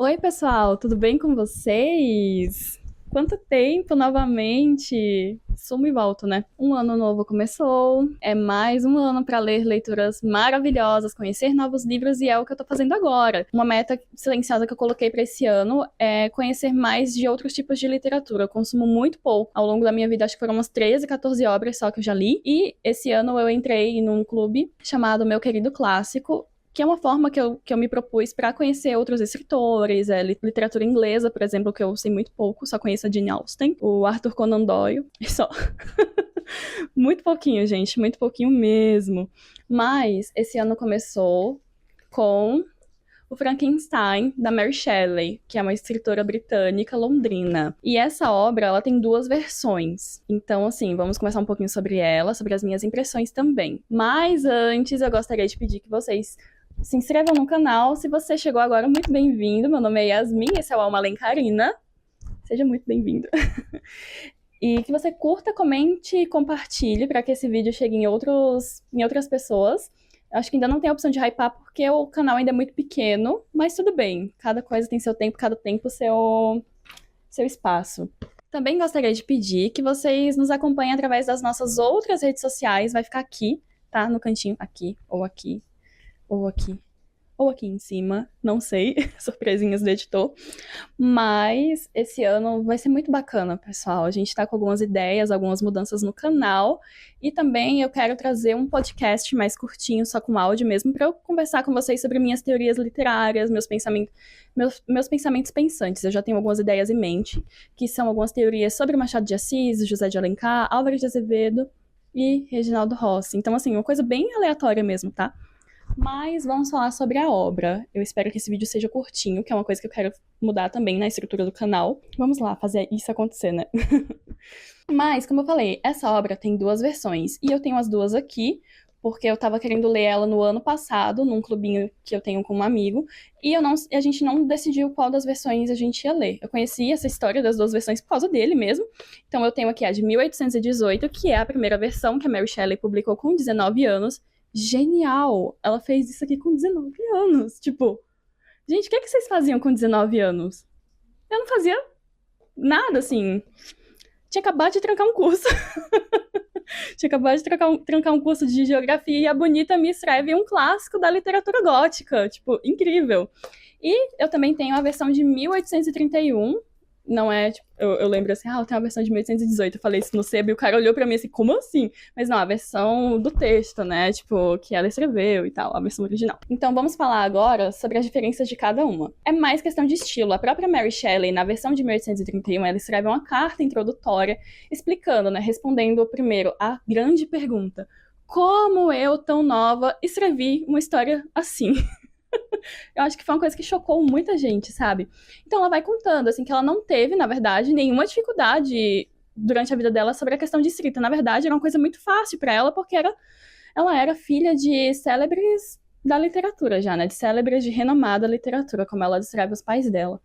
Oi, pessoal, tudo bem com vocês? Quanto tempo novamente? Sumo e volto, né? Um ano novo começou, é mais um ano para ler leituras maravilhosas, conhecer novos livros e é o que eu tô fazendo agora. Uma meta silenciosa que eu coloquei para esse ano é conhecer mais de outros tipos de literatura. Eu consumo muito pouco. Ao longo da minha vida, acho que foram umas 13, 14 obras só que eu já li. E esse ano eu entrei num clube chamado Meu Querido Clássico, que é uma forma que eu me propus para conhecer outros escritores, literatura inglesa, por exemplo, que eu sei muito pouco, só conheço a Jane Austen, o Arthur Conan Doyle, e só. Muito pouquinho, gente, muito pouquinho mesmo. Mas esse ano começou com o Frankenstein, da Mary Shelley, que é uma escritora britânica londrina. E essa obra, ela tem duas versões. Então, assim, vamos começar um pouquinho sobre ela, sobre as minhas impressões também. Mas antes, eu gostaria de pedir que vocês se inscrevam no canal. Se você chegou agora, muito bem-vindo. Meu nome é Yasmin, esse é o Alma Alencarina. Seja muito bem-vindo. E que você curta, comente e compartilhe para que esse vídeo chegue em outras pessoas. Eu acho que ainda não tem a opção de hypar porque o canal ainda é muito pequeno, mas tudo bem. Cada coisa tem seu tempo, cada tempo seu espaço. Também gostaria de pedir que vocês nos acompanhem através das nossas outras redes sociais. Vai ficar aqui, tá? No cantinho, aqui, ou aqui, ou aqui, ou aqui em cima, não sei, surpresinhas do editor. Mas esse ano vai ser muito bacana, pessoal. A gente tá com algumas ideias, algumas mudanças no canal. E também eu quero trazer um podcast mais curtinho, só com áudio mesmo, para eu conversar com vocês sobre minhas teorias literárias, meus pensamentos pensantes. Eu já tenho algumas ideias em mente, que são algumas teorias sobre Machado de Assis, José de Alencar, Álvares de Azevedo e Reginaldo Rossi. Então, assim, uma coisa bem aleatória mesmo, tá? Mas vamos falar sobre a obra. Eu espero que esse vídeo seja curtinho, que é uma coisa que eu quero mudar também na estrutura do canal. Vamos lá, fazer isso acontecer, né? Mas, como eu falei, essa obra tem duas versões. E eu tenho as duas aqui, porque eu tava querendo ler ela no ano passado, num clubinho que eu tenho com um amigo. E a gente não decidiu qual das versões a gente ia ler. Eu conheci essa história das duas versões por causa dele mesmo. Então eu tenho aqui a de 1818, que é a primeira versão que a Mary Shelley publicou com 19 anos. Genial! Ela fez isso aqui com 19 anos. Tipo, gente, o que é que vocês faziam com 19 anos? Eu não fazia nada, assim. Tinha acabado de trancar um curso. Tinha acabado de trancar um curso de geografia e a Bonita me escreve um clássico da literatura gótica. Tipo, incrível. E eu também tenho a versão de 1831. Não é, tipo, eu lembro assim, eu tenho a versão de 1818. Eu falei isso no sebo e o cara olhou pra mim assim, como assim? Mas não, a versão do texto, né? Tipo, que ela escreveu e tal, a versão original. Então vamos falar agora sobre as diferenças de cada uma. É mais questão de estilo. A própria Mary Shelley, na versão de 1831, ela escreve uma carta introdutória explicando, né? Respondendo primeiro a grande pergunta: como eu, tão nova, escrevi uma história assim? Eu acho que foi uma coisa que chocou muita gente, sabe? Então ela vai contando, assim, que ela não teve, na verdade, nenhuma dificuldade durante a vida dela sobre a questão de escrita. Na verdade, era uma coisa muito fácil para ela, porque ela era filha de célebres da literatura já, né? De célebres de renomada literatura, como ela descreve os pais dela.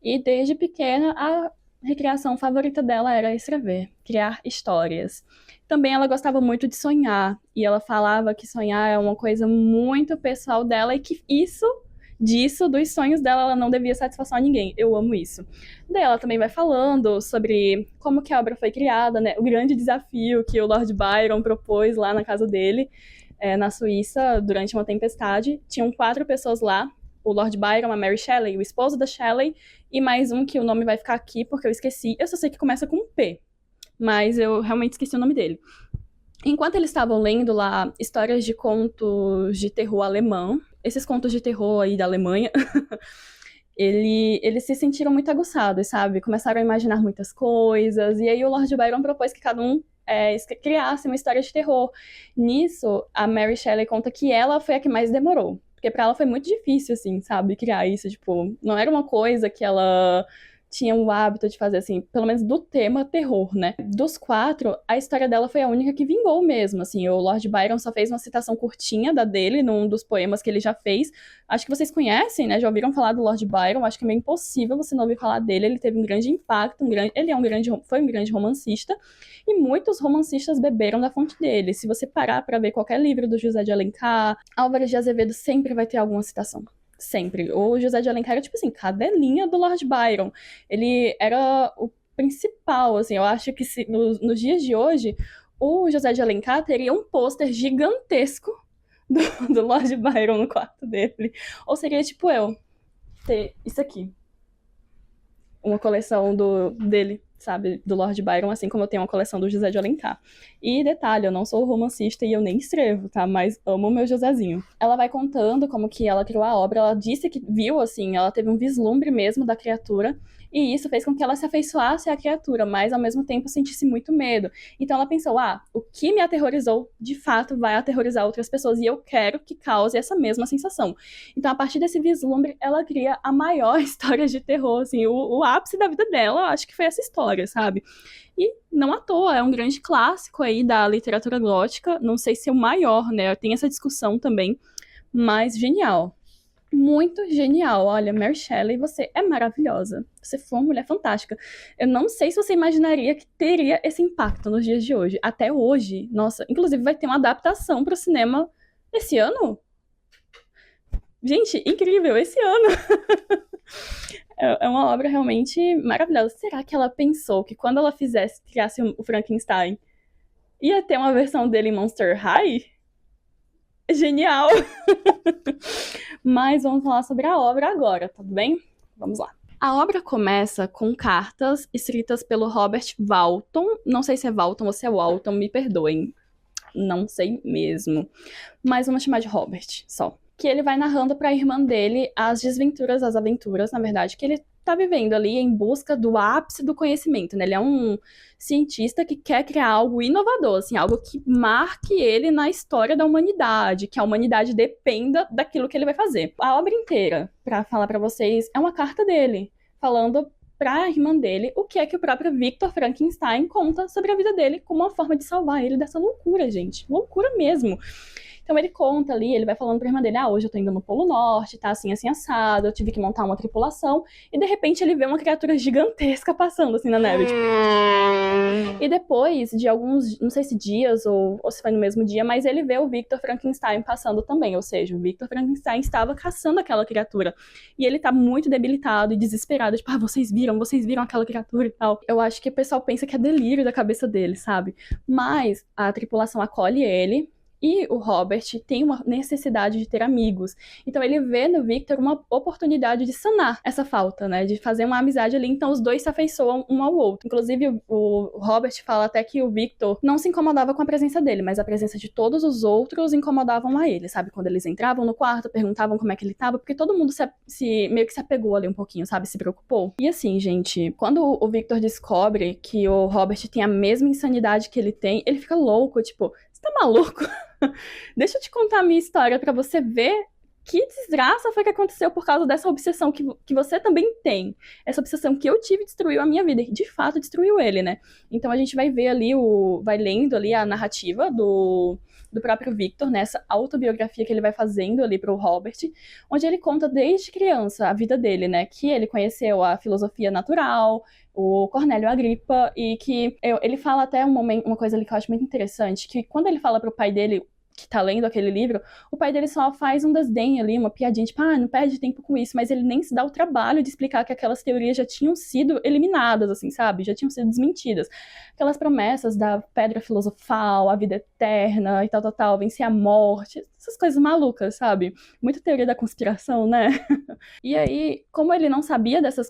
E desde pequena, a recreação favorita dela era escrever, criar histórias. Também ela gostava muito de sonhar, e ela falava que sonhar é uma coisa muito pessoal dela e que dos sonhos dela, ela não devia satisfação a ninguém. Eu amo isso. Daí ela também vai falando sobre como que a obra foi criada, né? O grande desafio que o Lord Byron propôs lá na casa dele, na Suíça, durante uma tempestade. Tinham 4 pessoas lá, o Lord Byron, a Mary Shelley, o esposo da Shelley, e mais um que o nome vai ficar aqui porque eu esqueci. Eu só sei que começa com um P, mas eu realmente esqueci o nome dele. Enquanto eles estavam lendo lá histórias de contos de terror alemão, esses contos de terror aí da Alemanha, eles se sentiram muito aguçados, sabe? Começaram a imaginar muitas coisas, e aí o Lord Byron propôs que cada um criasse uma história de terror. Nisso, a Mary Shelley conta que ela foi a que mais demorou. Porque pra ela foi muito difícil, assim, sabe? Criar isso, tipo, não era uma coisa que ela tinha o hábito de fazer, assim, pelo menos do tema terror, né? Dos 4, a história dela foi a única que vingou mesmo, assim. O Lord Byron só fez uma citação curtinha da dele num dos poemas que ele já fez. Acho que vocês conhecem, né? Já ouviram falar do Lord Byron. Acho que é meio impossível você não ouvir falar dele. Ele teve um grande impacto, foi um grande romancista. E muitos romancistas beberam da fonte dele. Se você parar para ver qualquer livro do José de Alencar, Álvares de Azevedo sempre vai ter alguma citação. sempre. O José de Alencar era, tipo assim, cadelinha do Lord Byron. Ele era o principal, assim, eu acho que nos dias de hoje, o José de Alencar teria um pôster gigantesco do Lord Byron no quarto dele. Ou seria, tipo, eu ter isso aqui. Uma coleção dele, sabe? Do Lord Byron, assim como eu tenho uma coleção do José de Alencar. E detalhe, eu não sou romancista e eu nem escrevo, tá? Mas amo o meu Josézinho. Ela vai contando como que ela criou a obra. Ela disse que viu, assim, ela teve um vislumbre mesmo da criatura. E isso fez com que ela se afeiçoasse à criatura, mas ao mesmo tempo sentisse muito medo. Então ela pensou, o que me aterrorizou, de fato, vai aterrorizar outras pessoas. E eu quero que cause essa mesma sensação. Então, a partir desse vislumbre, ela cria a maior história de terror, assim, o ápice da vida dela, acho que foi essa história, sabe? E não à toa, é um grande clássico aí da literatura gótica, não sei se é o maior, né? Tem essa discussão também, mas genial. Muito genial. Olha, Mary Shelley, você é maravilhosa. Você foi uma mulher fantástica. Eu não sei se você imaginaria que teria esse impacto nos dias de hoje. Até hoje, nossa, inclusive vai ter uma adaptação para o cinema esse ano? Gente, incrível, esse ano. É uma obra realmente maravilhosa. Será que ela pensou que quando ela criasse o Frankenstein, ia ter uma versão dele em Monster High? Genial! Mas vamos falar sobre a obra agora, tudo bem? Vamos lá. A obra começa com cartas escritas pelo Robert Walton. Não sei se é Walton ou se é Walton, me perdoem. Não sei mesmo. Mas vamos chamar de Robert, só. Que ele vai narrando para a irmã dele as desventuras, as aventuras, na verdade, que ele tá vivendo ali em busca do ápice do conhecimento, né? Ele é um cientista que quer criar algo inovador, assim, algo que marque ele na história da humanidade, que a humanidade dependa daquilo que ele vai fazer. A obra inteira, para falar para vocês, é uma carta dele, falando para a irmã dele o que é que o próprio Victor Frankenstein conta sobre a vida dele como uma forma de salvar ele dessa loucura, gente. Loucura mesmo. Então ele conta ali, ele vai falando pra irmã dele, hoje eu tô indo no Polo Norte, tá assim, assim, assado, eu tive que montar uma tripulação, e de repente ele vê uma criatura gigantesca passando assim na neve, tipo. E depois de alguns, não sei se dias ou se foi no mesmo dia, mas ele vê o Victor Frankenstein passando também, ou seja, o Victor Frankenstein estava caçando aquela criatura, e ele tá muito debilitado e desesperado, tipo, vocês viram aquela criatura e tal. Eu acho que o pessoal pensa que é delírio da cabeça dele, sabe? Mas a tripulação acolhe ele, e o Robert tem uma necessidade de ter amigos. Então ele vê no Victor uma oportunidade de sanar essa falta, né? De fazer uma amizade ali. Então os dois se afeiçoam um ao outro. Inclusive o Robert fala até que o Victor não se incomodava com a presença dele, mas a presença de todos os outros incomodavam a ele, sabe? Quando eles entravam no quarto, perguntavam como é que ele tava, porque todo mundo meio que se apegou ali um pouquinho, sabe? Se preocupou. E assim, gente, quando o Victor descobre que o Robert tem a mesma insanidade que ele tem, ele fica louco, tipo, você tá maluco? Deixa eu te contar a minha história pra você ver que desgraça foi que aconteceu por causa dessa obsessão que você também tem. Essa obsessão que eu tive destruiu a minha vida. E de fato destruiu ele, né? Então a gente vai ver ali, vai lendo ali a narrativa do próprio Victor, nessa autobiografia que ele vai fazendo ali pro Robert, onde ele conta desde criança a vida dele, né? Que ele conheceu a filosofia natural, o Cornélio Agripa, e que ele fala até uma coisa ali que eu acho muito interessante, que quando ele fala pro pai dele, que tá lendo aquele livro, o pai dele só faz um desdém ali, uma piadinha, tipo, não perde tempo com isso, mas ele nem se dá o trabalho de explicar que aquelas teorias já tinham sido eliminadas, assim, sabe? Já tinham sido desmentidas. Aquelas promessas da pedra filosofal, a vida eterna e tal, vencer a morte, essas coisas malucas, sabe? Muita teoria da conspiração, né? E aí, como ele não sabia dessas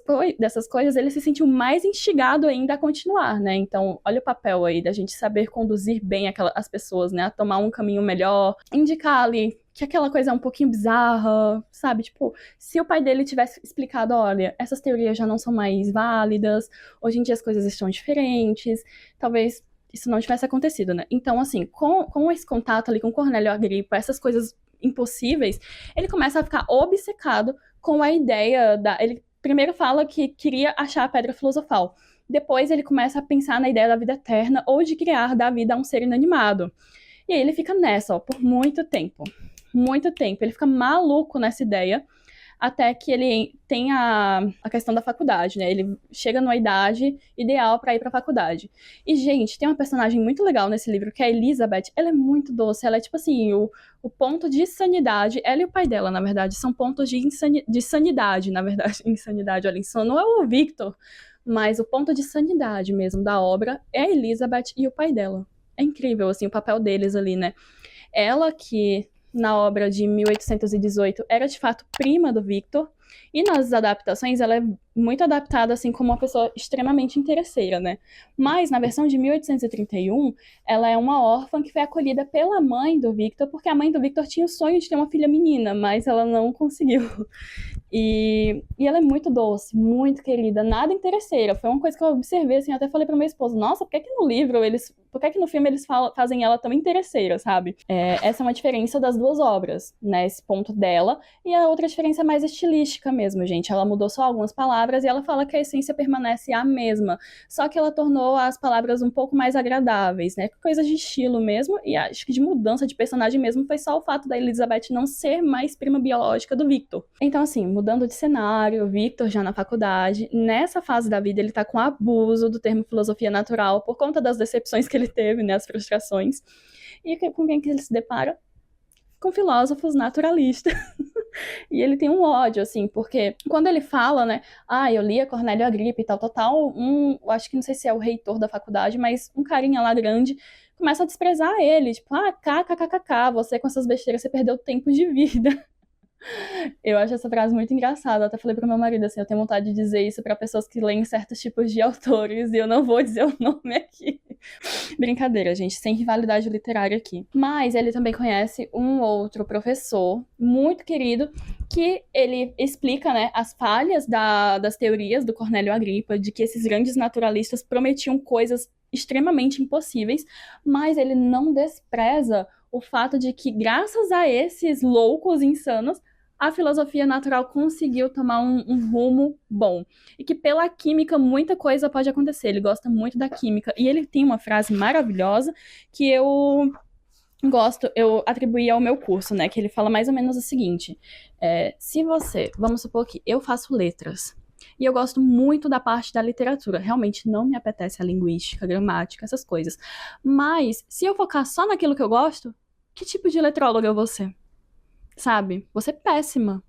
coisas, ele se sentiu mais instigado ainda a continuar, né? Então, olha o papel aí da gente saber conduzir bem as pessoas, né? A tomar um caminho melhor, indicar ali que aquela coisa é um pouquinho bizarra, sabe? Tipo, se o pai dele tivesse explicado, olha, essas teorias já não são mais válidas, hoje em dia as coisas estão diferentes, talvez isso não tivesse acontecido, né? Então, assim, com esse contato ali com Cornélio Agripa, essas coisas impossíveis, ele começa a ficar obcecado com a ideia ele primeiro fala que queria achar a pedra filosofal. Depois ele começa a pensar na ideia da vida eterna ou de criar da vida a um ser inanimado. E aí ele fica nessa, por muito tempo. Muito tempo. Ele fica maluco nessa ideia, até que ele tem a questão da faculdade, né? Ele chega numa idade ideal para ir para a faculdade. E, gente, tem uma personagem muito legal nesse livro, que é a Elizabeth. Ela é muito doce, ela é tipo assim, o ponto de sanidade, ela e o pai dela, na verdade, são pontos de sanidade, na verdade. Insanidade, olha, insano não é o Victor, mas o ponto de sanidade mesmo da obra é a Elizabeth e o pai dela. É incrível, assim, o papel deles ali, né? Ela que, na obra de 1818, era de fato prima do Victor, e nas adaptações ela é muito adaptada, assim, como uma pessoa extremamente interesseira, né? Mas, na versão de 1831, ela é uma órfã que foi acolhida pela mãe do Victor, porque a mãe do Victor tinha o sonho de ter uma filha menina, mas ela não conseguiu. E ela é muito doce, muito querida, nada interesseira. Foi uma coisa que eu observei, assim, eu até falei pro meu esposo, nossa, por que no livro por que no filme eles fazem ela tão interesseira, sabe? Essa é uma diferença das duas obras, né? Esse ponto dela. E a outra diferença é mais estilística mesmo, gente. Ela mudou só algumas palavras e ela fala que a essência permanece a mesma. Só que ela tornou as palavras um pouco mais agradáveis, né? Coisa de estilo mesmo. E acho que de mudança de personagem mesmo foi só o fato da Elizabeth não ser mais prima biológica do Victor. Então, assim, mudando de cenário, o Victor já na faculdade, nessa fase da vida ele tá com abuso do termo filosofia natural por conta das decepções que ele teve, né, as frustrações. E com quem que ele se depara? Com filósofos naturalistas. E ele tem um ódio, assim, porque quando ele fala, né, eu li a Cornélio Agripa e tal, acho que não sei se é o reitor da faculdade, mas um carinha lá grande começa a desprezar ele, tipo, kkkk, você com essas besteiras, você perdeu tempo de vida. Eu acho essa frase muito engraçada. Eu até falei pro meu marido assim, eu tenho vontade de dizer isso pra pessoas que leem certos tipos de autores e eu não vou dizer o nome aqui. Brincadeira, gente, sem rivalidade literária aqui. Mas ele também conhece um outro professor muito querido que ele explica, né, as falhas das teorias do Cornélio Agripa, de que esses grandes naturalistas prometiam coisas extremamente impossíveis, mas ele não despreza o fato de que, graças a esses loucos insanos, a filosofia natural conseguiu tomar um rumo bom. E que pela química muita coisa pode acontecer. Ele gosta muito da química. E ele tem uma frase maravilhosa que eu atribuí ao meu curso, né? Que ele fala mais ou menos o seguinte. Se você, vamos supor que eu faço letras, e eu gosto muito da parte da literatura. Realmente não me apetece a linguística, a gramática, essas coisas. Mas, se eu focar só naquilo que eu gosto, que tipo de letróloga eu vou ser? Sabe? Você é péssima.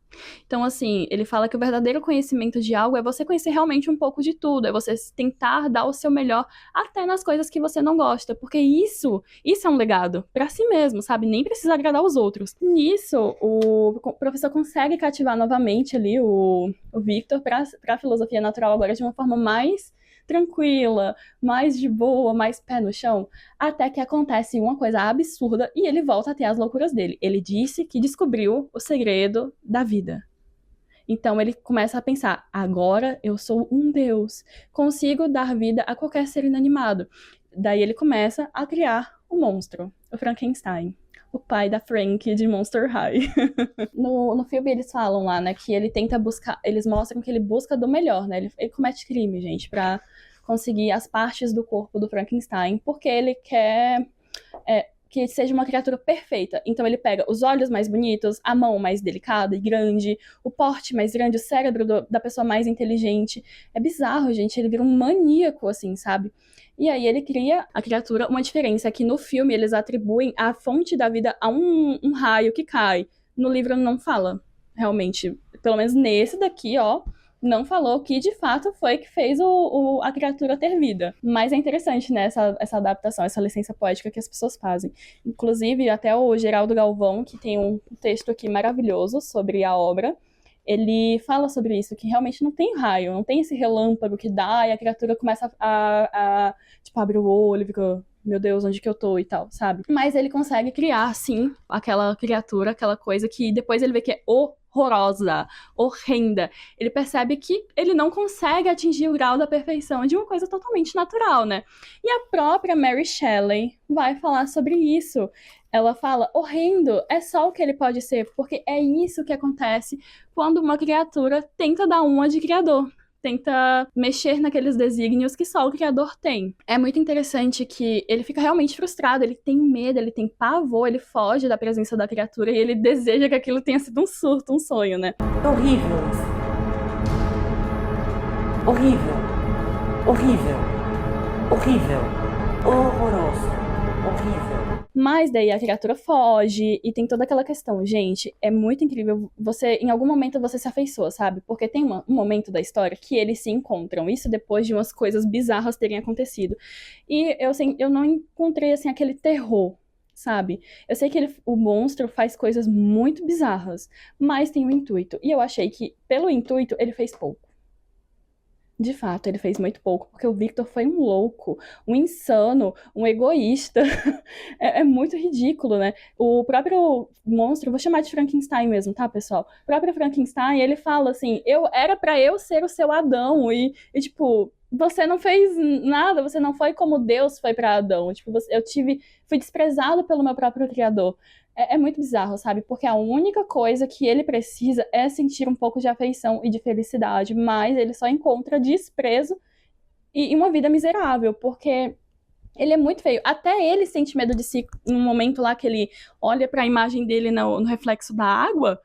Então, assim, ele fala que o verdadeiro conhecimento de algo é você conhecer realmente um pouco de tudo, é você tentar dar o seu melhor até nas coisas que você não gosta, porque isso é um legado pra si mesmo, sabe? Nem precisa agradar os outros. Nisso, o professor consegue cativar novamente ali o Victor pra filosofia natural agora de uma forma mais tranquila, mais de boa, mais pé no chão, até que acontece uma coisa absurda e ele volta a ter as loucuras dele. Ele disse que descobriu o segredo da vida. Então ele começa a pensar, agora eu sou um deus, consigo dar vida a qualquer ser inanimado. Daí ele começa a criar o monstro, o Frankenstein. O pai da Frank de Monster High. No filme eles falam lá, né, que ele tenta buscar, eles mostram que ele busca do melhor, né, ele comete crime, gente, pra conseguir as partes do corpo do Frankenstein, porque ele quer que seja uma criatura perfeita. Então ele pega os olhos mais bonitos, a mão mais delicada e grande, o porte mais grande, o cérebro da pessoa mais inteligente. É bizarro, gente, ele vira um maníaco, assim, sabe? E aí ele cria a criatura. Uma diferença é que no filme eles atribuem a fonte da vida a um raio que cai. No livro não fala, realmente. Pelo menos nesse daqui, ó, não falou que de fato foi que fez a criatura ter vida. Mas é interessante, né, essa adaptação, essa licença poética que as pessoas fazem. Inclusive, até o Geraldo Galvão, que tem um texto aqui maravilhoso sobre a obra, ele fala sobre isso, que realmente não tem raio, não tem esse relâmpago que dá e a criatura começa tipo, abre o olho e fica, meu Deus, onde que eu tô e tal, sabe? Mas ele consegue criar, sim, aquela criatura, aquela coisa que depois ele vê que é horrorosa, horrenda. Ele percebe que ele não consegue atingir o grau da perfeição de uma coisa totalmente natural, né? E a própria Mary Shelley vai falar sobre isso. Ela fala, horrendo, é só o que ele pode ser, porque é isso que acontece quando uma criatura tenta dar uma de criador. tenta mexer naqueles desígnios que só o criador tem. É muito interessante que ele fica realmente frustrado, ele tem medo, ele tem pavor, ele foge da presença da criatura e ele deseja que aquilo tenha sido um surto, um sonho, né? Horrível isso. Horrível. Horrível. Horrível. Horroroso. Horrível. Mas daí a criatura foge e tem toda aquela questão. Gente, é muito incrível. Você, em algum momento, você se afeiçoa, sabe? Porque tem um momento da história que eles se encontram. Isso depois de umas coisas bizarras terem acontecido. E eu não encontrei, assim, aquele terror, sabe? Eu sei que o monstro faz coisas muito bizarras, mas tem um intuito. E eu achei que, pelo intuito, ele fez pouco. De fato, ele fez muito pouco, porque o Victor foi um louco, um insano, um egoísta. É muito ridículo, né? O próprio monstro, vou chamar de Frankenstein mesmo, tá, pessoal? O próprio Frankenstein, ele fala assim, era pra eu ser o seu Adão, e tipo, você não fez nada, você não foi como Deus foi pra Adão. Tipo, fui desprezado pelo meu próprio Criador. É muito bizarro, sabe? Porque a única coisa que ele precisa é sentir um pouco de afeição e de felicidade, mas ele só encontra desprezo e uma vida miserável, porque ele é muito feio. Até ele sente medo de si num momento lá que ele olha pra imagem dele no reflexo da água,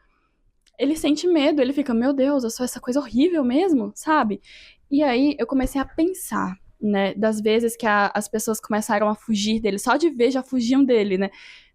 ele sente medo, ele fica, meu Deus, eu sou essa coisa horrível mesmo, sabe? E aí eu comecei a pensar, né, das vezes que as pessoas começaram a fugir dele, só de ver já fugiam dele, né?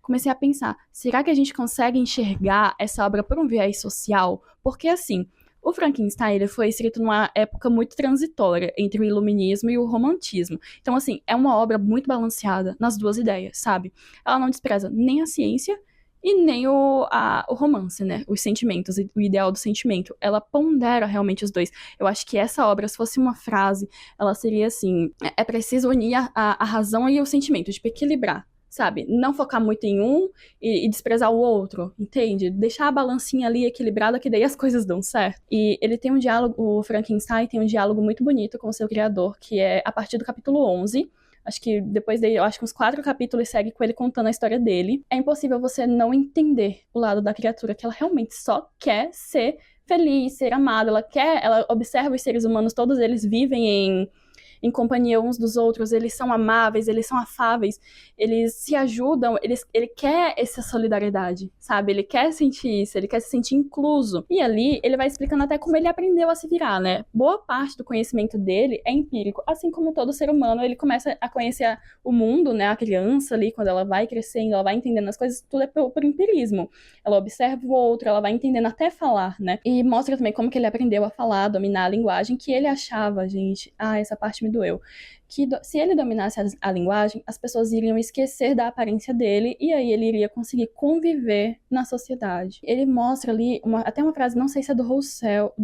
Comecei a pensar, será que a gente consegue enxergar essa obra por um viés social? Porque, assim, o Frankenstein ele foi escrito numa época muito transitória entre o iluminismo e o romantismo. Então, assim, é uma obra muito balanceada nas duas ideias, sabe? Ela não despreza nem a ciência e nem o romance, né? Os sentimentos, o ideal do sentimento. Ela pondera realmente os dois. Eu acho que essa obra, se fosse uma frase, ela seria assim: é preciso unir a razão e o sentimento, tipo, equilibrar. Sabe? Não focar muito em um e desprezar o outro, entende? Deixar a balancinha ali equilibrada, que daí as coisas dão certo. E ele tem um diálogo, o Frankenstein tem um diálogo muito bonito com o seu criador, que é a partir do capítulo 11. Acho que depois dele, eu acho que uns 4 capítulos segue com ele contando a história dele. É impossível você não entender o lado da criatura, que ela realmente só quer ser feliz, ser amada. Ela observa os seres humanos, todos eles vivem em companhia uns dos outros, eles são amáveis, eles são afáveis, eles se ajudam, ele quer essa solidariedade, sabe? Ele quer sentir isso, ele quer se sentir incluso. E ali, ele vai explicando até como ele aprendeu a se virar, né? Boa parte do conhecimento dele é empírico, assim como todo ser humano, ele começa a conhecer o mundo, né? A criança ali, quando ela vai crescendo, ela vai entendendo as coisas, tudo é por empirismo. Ela observa o outro, ela vai entendendo até falar, né? E mostra também como que ele aprendeu a falar, a dominar a linguagem, que ele achava, gente, essa parte me doeu, que se ele dominasse a linguagem, as pessoas iriam esquecer da aparência dele e aí ele iria conseguir conviver na sociedade. Ele mostra ali até uma frase, não sei se é do Rousseau,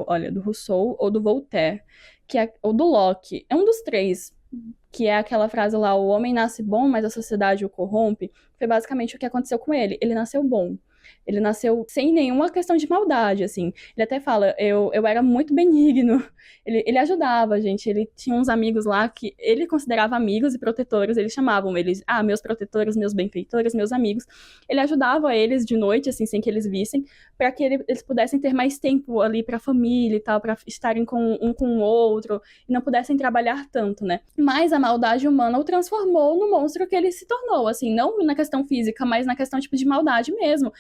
olha, do Rousseau ou do Voltaire, ou do Locke, é um dos três, que é aquela frase lá, o homem nasce bom, mas a sociedade o corrompe. Foi basicamente o que aconteceu com ele. Ele nasceu bom. Ele nasceu sem nenhuma questão de maldade, assim. Ele até fala, eu era muito benigno. Ele ajudava a gente. Ele tinha uns amigos lá que ele considerava amigos e protetores. Eles chamavam eles, meus protetores, meus benfeitores, meus amigos. Ele ajudava eles de noite, assim, sem que eles vissem, para que eles pudessem ter mais tempo ali pra família e tal, pra estarem com o outro, e não pudessem trabalhar tanto, né? Mas a maldade humana o transformou no monstro que ele se tornou, assim, não na questão física, mas na questão, tipo, de maldade mesmo.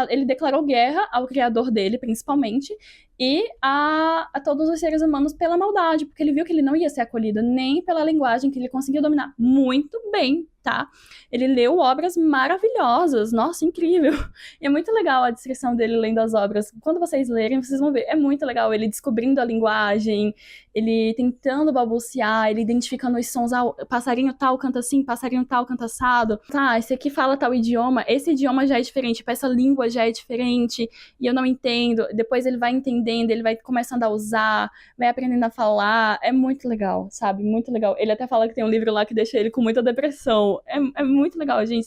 Ele declarou guerra ao criador dele, principalmente, e a todos os seres humanos pela maldade, porque ele viu que ele não ia ser acolhido nem pela linguagem que ele conseguiu dominar muito bem, tá? Ele leu obras maravilhosas, nossa, incrível. E é muito legal a descrição dele lendo as obras. Quando vocês lerem, vocês vão ver, é muito legal ele descobrindo a linguagem, ele tentando balbuciar, ele identificando os sons, passarinho tal canta assim, passarinho tal canta assado. Esse aqui fala tal idioma, esse idioma já é diferente, essa língua já é diferente, e eu não entendo. Depois ele vai entendendo, ele vai começando a usar, vai aprendendo a falar. É muito legal, sabe? Muito legal. Ele até fala que tem um livro lá que deixa ele com muita depressão. É muito legal, gente.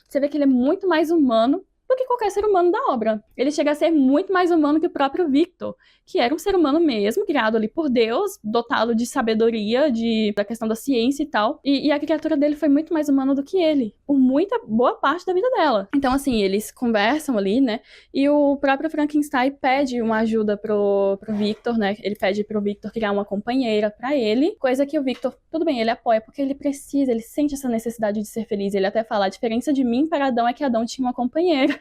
Você vê que ele é muito mais humano do que qualquer ser humano da obra. Ele chega a ser muito mais humano que o próprio Victor, que era um ser humano mesmo, criado ali por Deus, dotado de sabedoria, da questão da ciência e tal. E a criatura dele foi muito mais humana do que ele, por muita boa parte da vida dela. Então, assim, eles conversam ali, né? E o próprio Frankenstein pede uma ajuda pro Victor, né? Ele pede pro Victor criar uma companheira pra ele, coisa que o Victor, tudo bem, ele apoia, porque ele precisa, ele sente essa necessidade de ser feliz. Ele até fala, a diferença de mim para Adão é que Adão tinha uma companheira.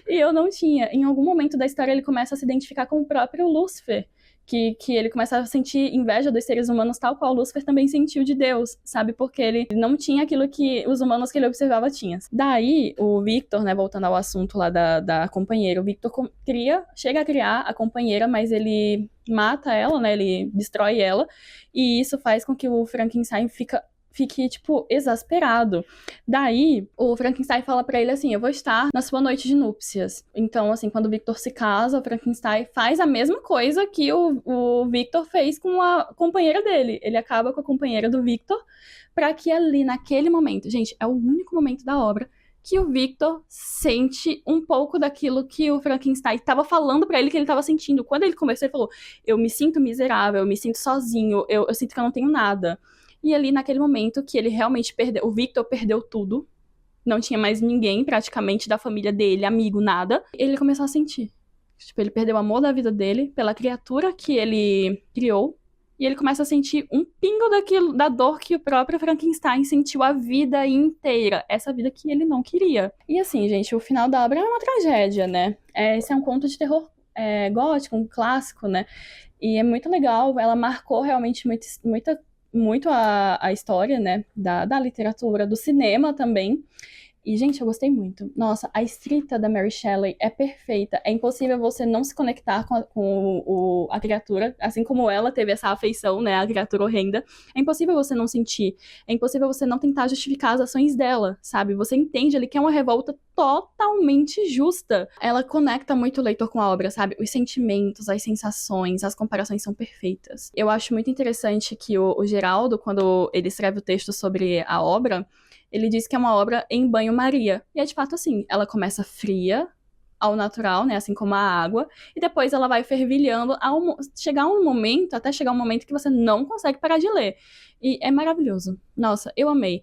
E eu não tinha. Em algum momento da história ele começa a se identificar com o próprio Lúcifer, que ele começa a sentir inveja dos seres humanos, tal qual Lúcifer também sentiu de Deus, sabe? Porque ele não tinha aquilo que os humanos que ele observava tinham. Daí, o Victor, né, voltando ao assunto lá da companheira, o Victor chega a criar a companheira, mas ele mata ela, né, ele destrói ela, e isso faz com que o Frankenstein fique, tipo, exasperado. Daí, o Frankenstein fala pra ele assim, eu vou estar na sua noite de núpcias. Então, assim, quando o Victor se casa, o Frankenstein faz a mesma coisa que o Victor fez com a companheira dele. Ele acaba com a companheira do Victor pra que ali, naquele momento, gente, é o único momento da obra que o Victor sente um pouco daquilo que o Frankenstein estava falando pra ele que ele estava sentindo. Quando ele começou, ele falou, eu me sinto miserável, eu me sinto sozinho, eu sinto que eu não tenho nada. E ali, naquele momento que ele realmente perdeu, o Victor perdeu tudo, não tinha mais ninguém, praticamente, da família dele, amigo, nada, ele começou a sentir. Tipo, ele perdeu o amor da vida dele pela criatura que ele criou, e ele começa a sentir um pingo da dor que o próprio Frankenstein sentiu a vida inteira, essa vida que ele não queria. E assim, gente, o final da obra é uma tragédia, né? Esse é um conto de terror gótico, um clássico, né? E é muito legal, ela marcou realmente muito a história, né, da literatura, do cinema também. E, gente, eu gostei muito. Nossa, a escrita da Mary Shelley é perfeita. É impossível você não se conectar com a criatura, assim como ela teve essa afeição, né, a criatura horrenda. É impossível você não sentir. É impossível você não tentar justificar as ações dela, sabe? Você entende ali que é uma revolta totalmente justa. Ela conecta muito o leitor com a obra, sabe? Os sentimentos, as sensações, as comparações são perfeitas. Eu acho muito interessante que o Geraldo, quando ele escreve o texto sobre a obra, ele diz que é uma obra em banho-maria. E é de fato assim, ela começa fria, ao natural, né, assim como a água, e depois ela vai fervilhando até chegar um momento que você não consegue parar de ler. E é maravilhoso. Nossa, eu amei.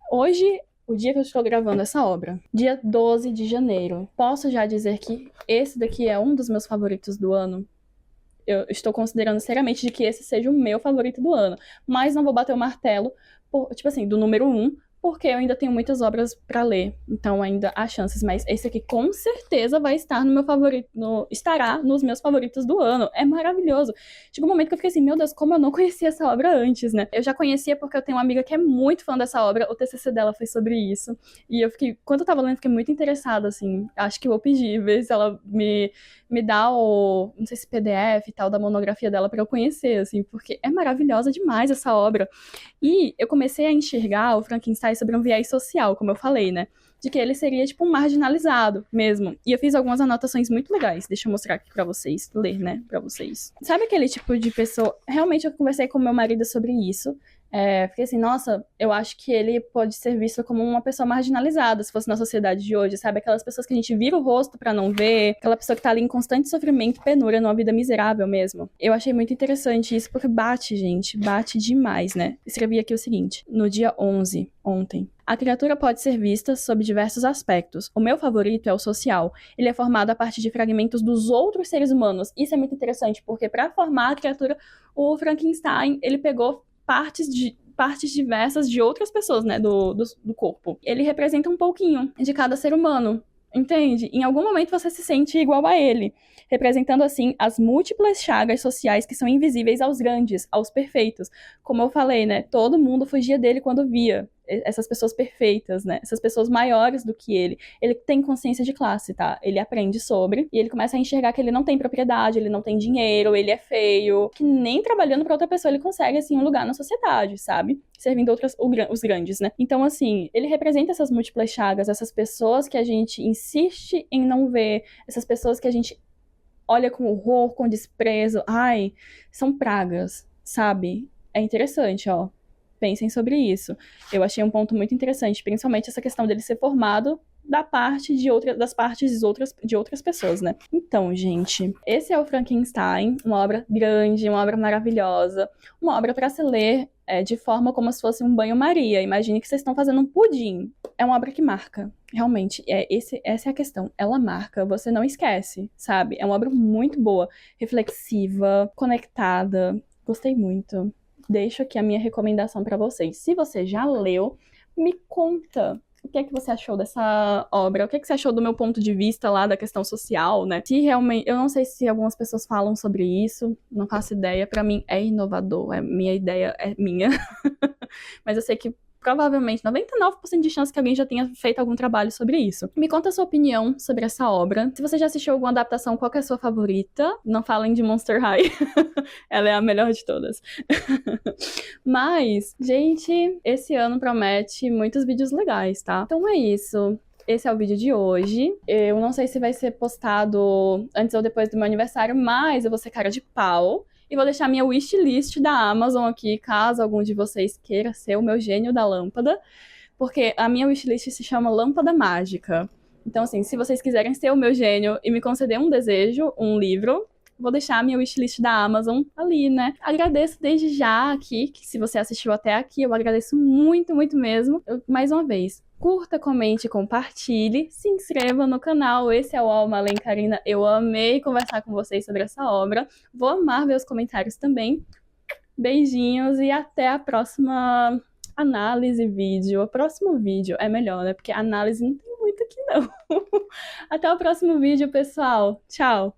Hoje, o dia que eu estou gravando essa obra, dia 12 de janeiro, posso já dizer que esse daqui é um dos meus favoritos do ano? Eu estou considerando seriamente de que esse seja o meu favorito do ano, mas não vou bater o martelo, tipo assim, do número 1, porque eu ainda tenho muitas obras pra ler, então ainda há chances, mas esse aqui com certeza vai estar no meu favorito, estará nos meus favoritos do ano. É maravilhoso. Chegou um momento que eu fiquei assim, meu Deus, como eu não conhecia essa obra antes, né? Eu já conhecia porque eu tenho uma amiga que é muito fã dessa obra, o TCC dela foi sobre isso, e eu fiquei, quando eu tava lendo, fiquei muito interessada, assim, acho que eu vou pedir, ver se ela me dá não sei se PDF e tal, da monografia dela pra eu conhecer, assim, porque é maravilhosa demais essa obra. E eu comecei a enxergar o Frankenstein sobre um viés social, como eu falei, né? De que ele seria, tipo, um marginalizado mesmo. E eu fiz algumas anotações muito legais. Deixa eu mostrar aqui pra vocês, ler, né, pra vocês. Sabe aquele tipo de pessoa... Realmente eu conversei com meu marido sobre isso. Fiquei assim, nossa, eu acho que ele pode ser visto como uma pessoa marginalizada, se fosse na sociedade de hoje, sabe? Aquelas pessoas que a gente vira o rosto pra não ver, aquela pessoa que tá ali em constante sofrimento, penúria, numa vida miserável mesmo. Eu achei muito interessante isso, porque bate, gente, bate demais, né? Escrevi aqui o seguinte, no dia 11, ontem. A criatura pode ser vista sob diversos aspectos. O meu favorito é o social. Ele é formado a partir de fragmentos dos outros seres humanos. Isso é muito interessante, porque para formar a criatura, o Frankenstein, ele pegou partes diversas de outras pessoas, né, do corpo. Ele representa um pouquinho de cada ser humano, entende? Em algum momento você se sente igual a ele, representando assim as múltiplas chagas sociais que são invisíveis aos grandes, aos perfeitos. Como eu falei, né, todo mundo fugia dele quando via essas pessoas perfeitas, né? Essas pessoas maiores do que ele. Ele tem consciência de classe, tá? Ele aprende sobre e ele começa a enxergar que ele não tem propriedade, ele não tem dinheiro, ele é feio, que nem trabalhando pra outra pessoa ele consegue, assim, um lugar na sociedade, sabe? Servindo os grandes, né? Então, assim, ele representa essas múltiplas chagas, essas pessoas que a gente insiste em não ver, essas pessoas que a gente olha com horror, com desprezo. Ai, são pragas, sabe? É interessante, ó. Pensem sobre isso. Eu achei um ponto muito interessante, principalmente essa questão dele ser formado das partes de outras pessoas, né? Então, gente, esse é o Frankenstein, uma obra grande, uma obra maravilhosa, uma obra para se ler de forma como se fosse um banho-maria. Imagine que vocês estão fazendo um pudim. É uma obra que marca, realmente. Essa é a questão. Ela marca, você não esquece, sabe? É uma obra muito boa, reflexiva, conectada. Gostei muito. Deixo aqui a minha recomendação para vocês. Se você já leu, me conta o que é que você achou dessa obra, o que é que você achou do meu ponto de vista lá da questão social, né? Se realmente, eu não sei se algumas pessoas falam sobre isso, não faço ideia, pra mim é inovador, minha ideia é minha, mas eu sei que provavelmente 99% de chance que alguém já tenha feito algum trabalho sobre isso. Me conta a sua opinião sobre essa obra. Se você já assistiu alguma adaptação, qual que é a sua favorita? Não falem de Monster High. Ela é a melhor de todas. Mas, gente, esse ano promete muitos vídeos legais, tá? Então é isso. Esse é o vídeo de hoje. Eu não sei se vai ser postado antes ou depois do meu aniversário, mas eu vou ser cara de pau. E vou deixar minha wishlist da Amazon aqui, caso algum de vocês queira ser o meu gênio da lâmpada. Porque a minha wishlist se chama Lâmpada Mágica. Então, assim, se vocês quiserem ser o meu gênio e me conceder um desejo, um livro, vou deixar a minha wishlist da Amazon ali, né? Agradeço desde já aqui, que se você assistiu até aqui, eu agradeço muito, muito mesmo. Mais uma vez, curta, comente, compartilhe, se inscreva no canal. Esse é o Alma Além Karina. Eu amei conversar com vocês sobre essa obra. Vou amar ver os comentários também. Beijinhos e até a próxima análise vídeo. O próximo vídeo é melhor, né? Porque análise não tem muito aqui, não. Até o próximo vídeo, pessoal. Tchau!